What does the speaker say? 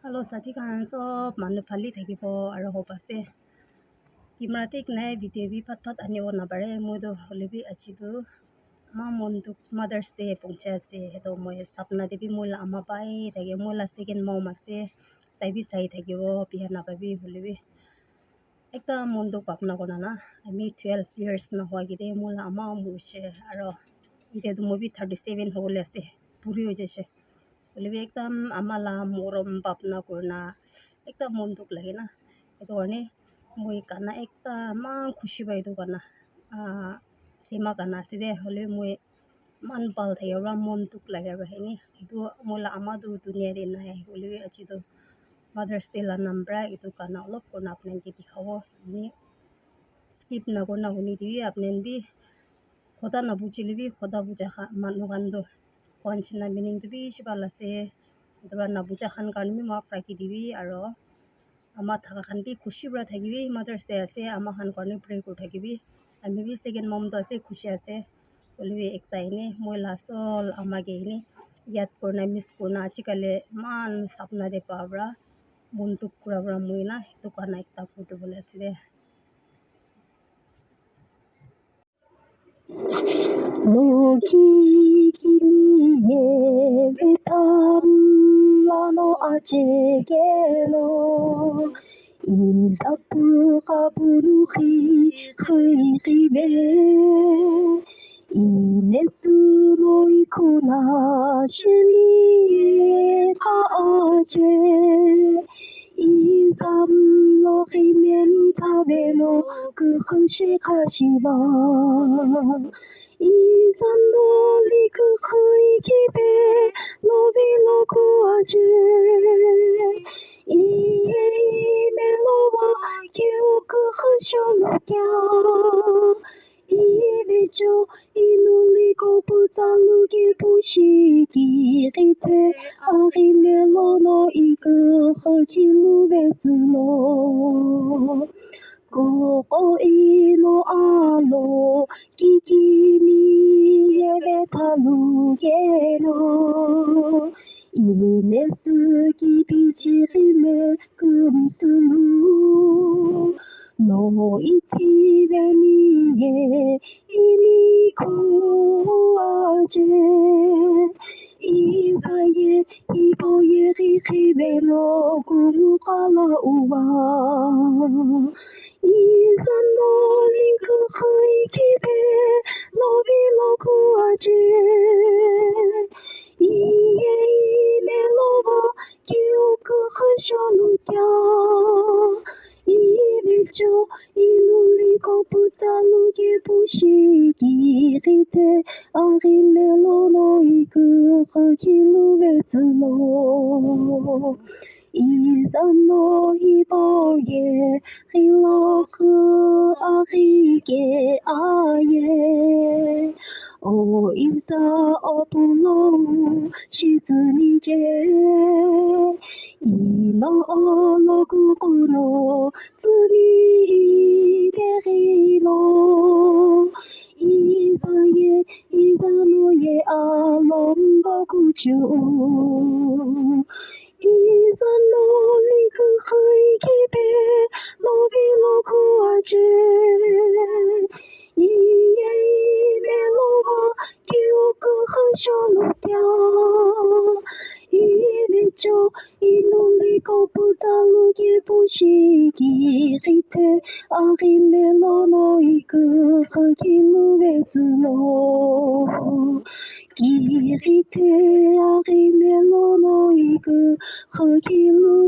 Hello, Satikan. So, manu phali thakibo aro hopase. Kimratik nai video bi phat aniwo na bare mudo holebi achidu. Ma mondu Mother's Day pongcha se hedo moy sapna debi mula ama bai thage mula second mom ase. Tai bi sai thakibo pihana babi holebi. Ekta mondu papna kona na ami 12 years na hwa gide mula ama muche aro ite du mobi 37 hole ase. Puri ho jese. Holebi ekdam amala morom papna kurna ekta monduk lage na eto karne moi kana ekta man khushi pai etu kana sema kana ase de hole moi man bal thaya ra monduk lage ra heni etu mola ama du dunia de nai hole achi to Mother's Day la nambra etu kana olop kona apne ke dikhawo ni skip na kona huni di apne bi khoda na buchili bi khoda buja kha manu kan do konchina meaning to bi shibala se etu na buja khan kan mi ma praki dibi aro ama thaka khan bi khushi pra thakibi Mother's Day ase ama khan karne pray kur thakibi ami bi second mom to ase khushi ase bolwe ekta ine moi la sol ama ge ine yat korna miss korna achikale man sapna de pabra buntuk kura bra moi na to kana ekta photo bole ase de Loki kimiye betam lano achegelo Izapu kaburuhi khiribe Inesu moikuna shili kaaje Izam lo himen tabelo kukhushe kashiba 이산놀이 그 거이기배 로비로구아제 이에 이멜로와 기우그 흐쇼로겨 이비조 이놀리고 부자루기 부시기 리테 아리멜로노 이그 허기루베스로 고고이노 알로 기기미 예베 탈루게로 이네스기 비지리메 금슬루 노이티베미예 이니고아제 이사예 이보예 리히베로 구무칼라우와 이산놀린 그 허이기배 로비로구아제 이에 이멜로바 기우그 흐쇼루겨 이빌조 이놀리고 부자루게 부시기 리테 아리멜로노 이그 허기루베스로 이산노 히보예 힐로크 아리게 아예 오인사 어부로 시즈니제 이너 어로구구로 쓰리데리로 이사예 이사노예 알롬버구주 이산놀리 그 허이기배 로비로구아제 이에 이멜로와 기우그 흐쇼루겨 이비조 이놀리고 부자루게 부시기 리테 아리멜로노 이그 허기루베스로 기리테 아리멜로노 이그 허기루